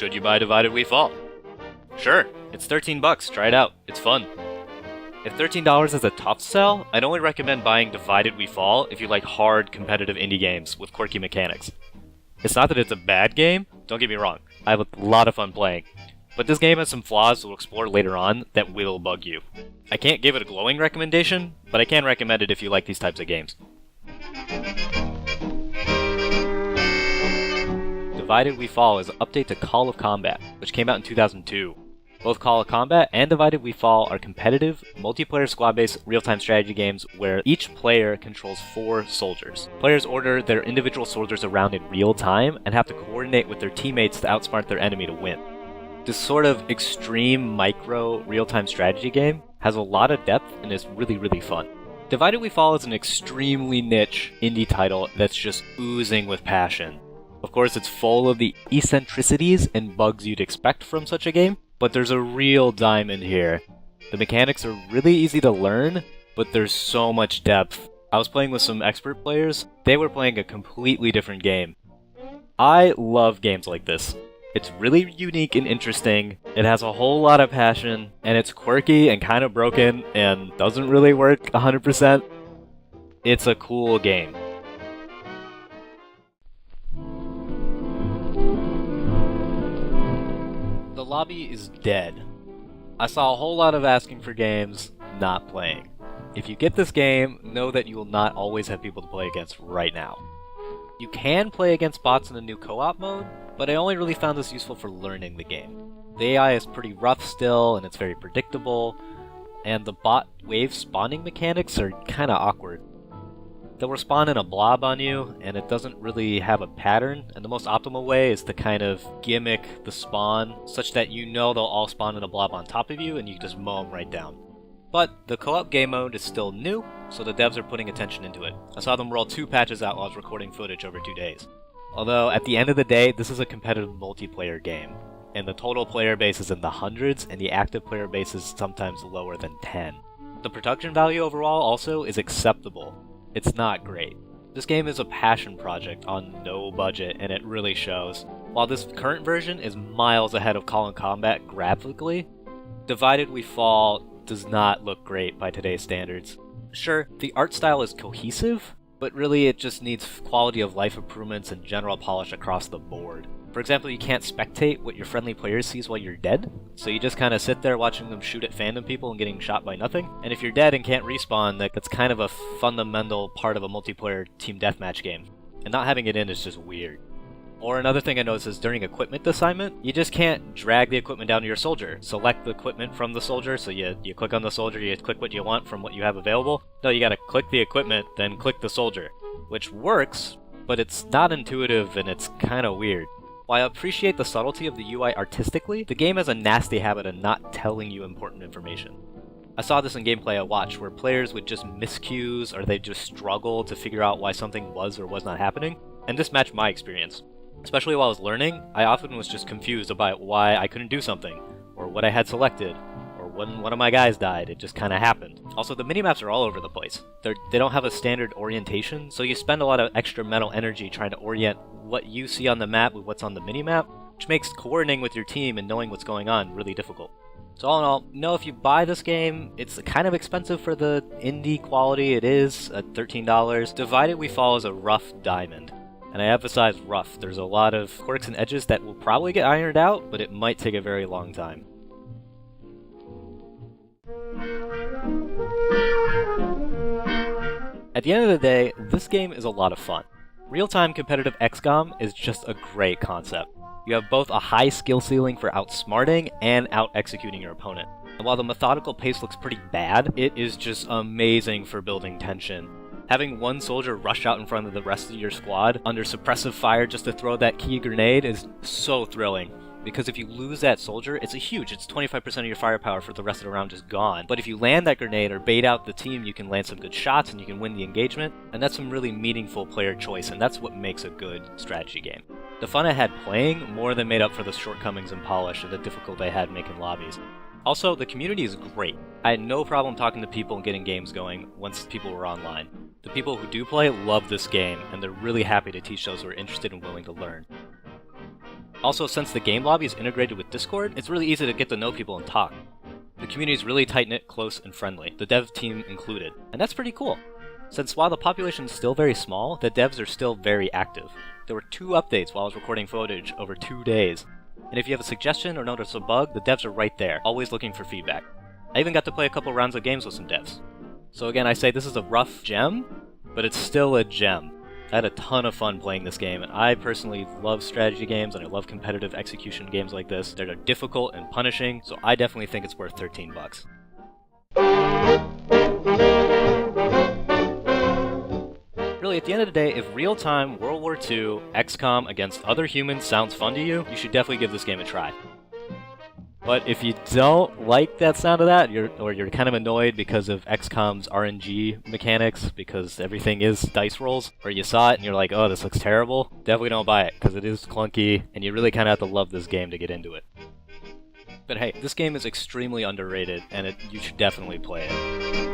Should you buy Divided We Fall? Sure, it's $13, try it out, it's fun. If $13 is a tough sell, I'd only recommend buying Divided We Fall if you like hard, competitive indie games with quirky mechanics. It's not that it's a bad game, don't get me wrong, I have a lot of fun playing, but this game has some flaws we'll explore later on that will bug you. I can't give it a glowing recommendation, but I can recommend it if you like these types of games. Divided We Fall is an update to Call of Combat, which came out in 2002. Both Call of Combat and Divided We Fall are competitive, multiplayer squad-based real-time strategy games where each player controls 4 soldiers. Players order their individual soldiers around in real time and have to coordinate with their teammates to outsmart their enemy to win. This sort of extreme micro real-time strategy game has a lot of depth and is really fun. Divided We Fall is an extremely niche indie title that's just oozing with passion. Of course, it's full of the eccentricities and bugs you'd expect from such a game, but there's a real diamond here. The mechanics are really easy to learn, but there's so much depth. I was playing with some expert players, they were playing a completely different game. I love games like this. It's really unique and interesting, it has a whole lot of passion, and it's quirky and kind of broken and doesn't really work 100%. It's a cool game. The lobby is dead. I saw a whole lot of asking for games, not playing. If you get this game, know that you will not always have people to play against right now. You can play against bots in the new co-op mode, but I only really found this useful for learning the game. The AI is pretty rough still, and it's very predictable, and the bot wave spawning mechanics are kinda awkward. They'll respawn in a blob on you, and it doesn't really have a pattern, and the most optimal way is to kind of gimmick the spawn, such that you know they'll all spawn in a blob on top of you, and you just mow them right down. But the co-op game mode is still new, so the devs are putting attention into it. I saw them roll 2 patches out while I was recording footage over 2 days. Although, at the end of the day, this is a competitive multiplayer game, and the total player base is in the hundreds, and the active player base is sometimes lower than 10. The production value overall also is acceptable. It's not great. This game is a passion project on no budget, and it really shows. While this current version is miles ahead of Call of Combat graphically, Divided We Fall does not look great by today's standards. Sure, the art style is cohesive, but really it just needs quality of life improvements and general polish across the board. For example, you can't spectate what your friendly player sees while you're dead, so you just kind of sit there watching them shoot at fandom people and getting shot by nothing. And if you're dead and can't respawn, that's kind of a fundamental part of a multiplayer team deathmatch game. And not having it in is just weird. Or another thing I noticed is during equipment assignment, you just can't drag the equipment down to your soldier. Select the equipment from the soldier, so you click on the soldier, you click what you want from what you have available. No, you gotta click the equipment, then click the soldier. Which works, but it's not intuitive and it's kinda weird. While I appreciate the subtlety of the UI artistically, the game has a nasty habit of not telling you important information. I saw this in gameplay I watched, where players would just miscues or they'd just struggle to figure out why something was or was not happening, and this matched my experience. Especially while I was learning, I often was just confused about why I couldn't do something, or what I had selected, or when one of my guys died, it just kinda happened. Also, the minimaps are all over the place. They don't have a standard orientation, so you spend a lot of extra mental energy trying to orient what you see on the map with what's on the minimap, which makes coordinating with your team and knowing what's going on really difficult. So all in all, know if you buy this game, it's kind of expensive for the indie quality it is, at $13. Divided We Fall is a rough diamond. And I emphasize rough. There's a lot of quirks and edges that will probably get ironed out, but it might take a very long time. At the end of the day, this game is a lot of fun. Real-time competitive XCOM is just a great concept. You have both a high skill ceiling for outsmarting and out-executing your opponent. And while the methodical pace looks pretty bad, it is just amazing for building tension. Having one soldier rush out in front of the rest of your squad under suppressive fire just to throw that key grenade is so thrilling. Because if you lose that soldier, it's 25% of your firepower for the rest of the round just gone. But if you land that grenade or bait out the team, you can land some good shots and you can win the engagement. And that's some really meaningful player choice, and that's what makes a good strategy game. The fun I had playing more than made up for the shortcomings in polish and the difficulty I had making lobbies. Also, the community is great. I had no problem talking to people and getting games going once people were online. The people who do play love this game, and they're really happy to teach those who are interested and willing to learn. Also, since the game lobby is integrated with Discord, it's really easy to get to know people and talk. The community is really tight-knit, close, and friendly, the dev team included, and that's pretty cool. Since while the population is still very small, the devs are still very active. There were 2 updates while I was recording footage over 2 days, and if you have a suggestion or notice a bug, the devs are right there, always looking for feedback. I even got to play a couple rounds of games with some devs. So again, I say this is a rough gem, but it's still a gem. I had a ton of fun playing this game, and I personally love strategy games and I love competitive execution games like this. They're difficult and punishing, so I definitely think it's worth $13. Really, at the end of the day, if real-time World War II XCOM against other humans sounds fun to you, you should definitely give this game a try. But if you don't like that sound of that, or you're kind of annoyed because of XCOM's RNG mechanics, because everything is dice rolls, or you saw it and you're like, oh, this looks terrible, definitely don't buy it, because it is clunky, and you really kind of have to love this game to get into it. But hey, this game is extremely underrated, and you should definitely play it.